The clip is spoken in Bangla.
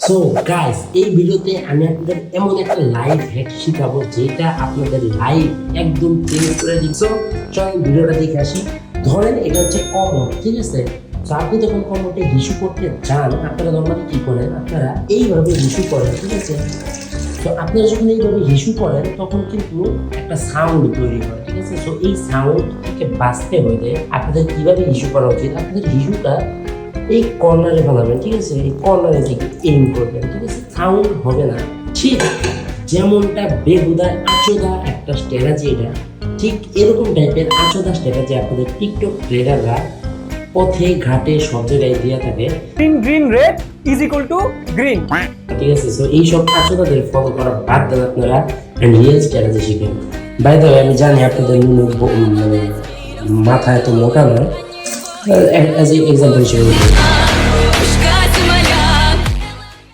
সো গাইস, এই ভিডিওতে আমি আপনাদের এমন একটা লাইভ হ্যাক শিখাবো যেটা আপনাদের লাইফ একদম চেঞ্জ করে দিবে। সো চলুন ভিডিওটা দেখে আসি। ধরেন এটা হচ্ছে কমোড, ঠিক আছে? তো আপনি যখন কমোডে ইস্যু করতে চান, আপনারা নর্মালি কি করেন? আপনারা এইভাবে ইস্যু করেন, ঠিক আছে? তো আপনারা যখন এইভাবে ইস্যু করেন তখন কিন্তু একটা সাউন্ড তৈরি হয়, ঠিক আছে? তো এই সাউন্ড থেকে বাঁচতে হলে আপনাদের কিভাবে ইস্যু করা উচিত? আপনাদের ইস্যুটা এই কর্নারে বানাবেন, ঠিক আছে? এই কর্নারে থেকে এইম করবেন, ঠিক আছে? সাউন্ড হবে না। ঠিক যেমনটা বেহুদা আচোদা একটা স্ট্র্যাটেজি, এটা ঠিক এরকম টাইপের আচোদা স্ট্র্যাটেজি আপনাদের টিকটক ট্রেডাররা পথে ঘাটে সব জায়গায় দিয়ে থাকে। green green red is equal to green. ঠিক আছে? সো এইসব আচোদাদের ফলো করা বাদ দেন আপনারা, অ্যান্ড রিয়েল স্ট্র্যাটেজি শিখেন। বাই দ্য ওয়ে, আমি জানি আপনাদের মানে মাথা এত মোটা নয়, অ্যাজ এক্সাম্পল হিসেবে